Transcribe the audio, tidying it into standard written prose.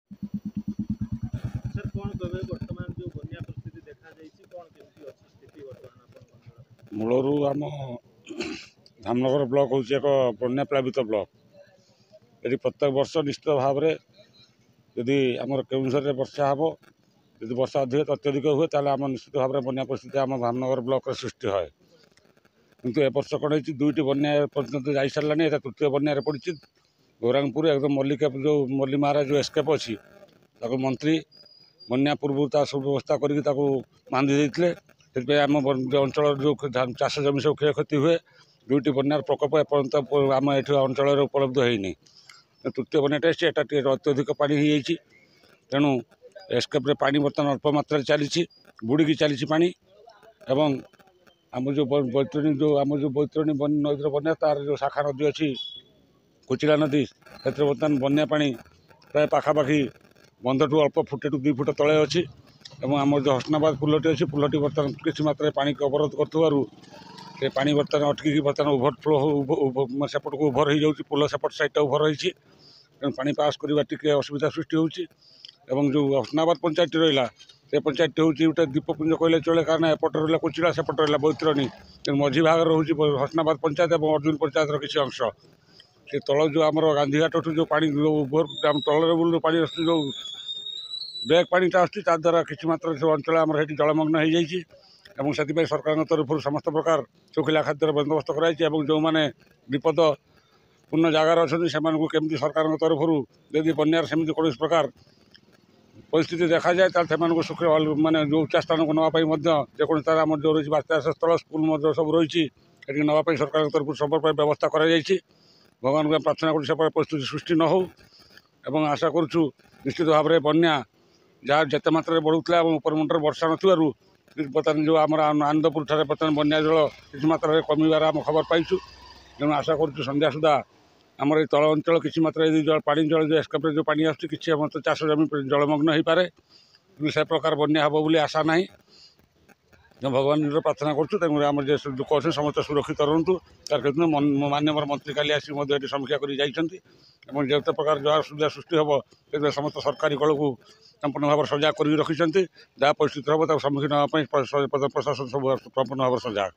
Sir कौन कहबे वर्तमान जो बन्या परिस्थिति देखा जाइछि कौन केमती अछि स्थिति वर्तमान आपन अंचल मूलरू आम धामनगर ब्लक हूँ एक बन्या प्लावित ब्लक। यदि प्रत्येक वर्ष निश्चित भाव में यदि आमर केउझर वर्षा हम यदि वर्षा अधिक अत्यधिक हुए ताल आम निश्चित भाव में बन्या परिस्थिति आम धामनगर ब्लक सृष्टि है। किंतु ए वर्ष कौन हो दुईट बन्या पर्यटन जा सारा एटा तृतीय बन्या पड़ी गौरांगपुर एकदम मल्लिका जो मल्ली महाराज जो एस्केप अच्छी मंत्री बन्या पूर्व सब व्यवस्था करके बांधि देते से आम अंचल जो चाष जमी सब क्षयक्षति हुए दुईट बन्यार प्रकोप एपर्यंत आम ये अंचल उपलब्ध होनी। तृतीय बन्याटा एटा अत्यधिक पानी हो जाइए तेणु एस्केप्रे पानी बर्तमान अल्प मात्रा चली बुड़ी चली पानी एवं आम जो बैतरणी जो आम जो बैतरणी नदी बन्या तार जो शाखा नदी अच्छी कोचिला नदी से बर्तमान बन्या पानी प्राय पाखापाखि बंधठू अल्प फुटे टू 2 फुट तले अच्छी और आम जो हसनाबाद पुलटी अच्छी पुलटी बर्तमान किसी मात्रा पानी अवरोध कर पानी बर्तमान अटकी बर्तमान ओभरफ्लो सेपट को ओभर हो जाऊँगी पुल सेपट साइडटा ओभर रही पानी पास करवा टी असुविधा सृष्टि होगी। जो हसनाबाद पंचायत रहा से पंचायत हूँ गोटे दीपपुंज कहले चले कारण एपट रहा कोचिला सेपट रहा बैतरणी मझी भाग रोचे हसनाबाद पंचायत और अर्जुन पंचायत किसी अंश से तल जो आम गांधीघाट जो पानी तल पानी जो ब्रेक पानीटा आसुद्वारा किसी मात्रा जो अंचल आम जलमग्न हो जाए से सरकार तरफ समस्त प्रकार शुखिला खाद्यर बंदोबस्त कराई जो मैंने विपदपूर्ण जगार अच्छा से केमती सरकार तरफ यदि बन्यार सेमती कौन प्रकार परिस्थिति देखा जाए तो सुख माने जो उच्चा स्थान को नापी जेको तार आम जो रही बात्या स्थल स्कूल सब रही नापी सरकार तरफ सब व्यवस्था कराई भगवान को प्रार्थना कर परिस्थिति सृष्टि न हो एवं आशा करुचु निश्चित भाव में बन्या जहाँ जिते मात्रा बढ़ुला उपरमुंडर वर्षा नथु बर्तमान जो आम आनंदपुर ठारे बर्तमान बन्या जल किसी मात्रा कमिबार आम खबर पाइछु तेणु आशा करुचु संध्या सुधा आमर ये तल अंचल किसी मात्रा जल पानी जल जो एस्केप्रे जो पानी आसुच्छी किसी चाष जमी जलमग्न हो पारे से प्रकार बन्या हम बोली आशा ना भगवान प्रार्थना करूँ आम जो लोक अच्छे समस्त सुरक्षित रुहतु तार कहते मान्यवर मंत्री काली आसिक समीक्षा कर जो प्रकार जहाँ सुविधा सृष्टि हम समस्त सरकारी कल को संपूर्ण भाव सजाग कर रखिंट जहाँ परिस्थिति हम सम्मुखीन होगा प्रशासन सब संपूर्ण भाव सजाग।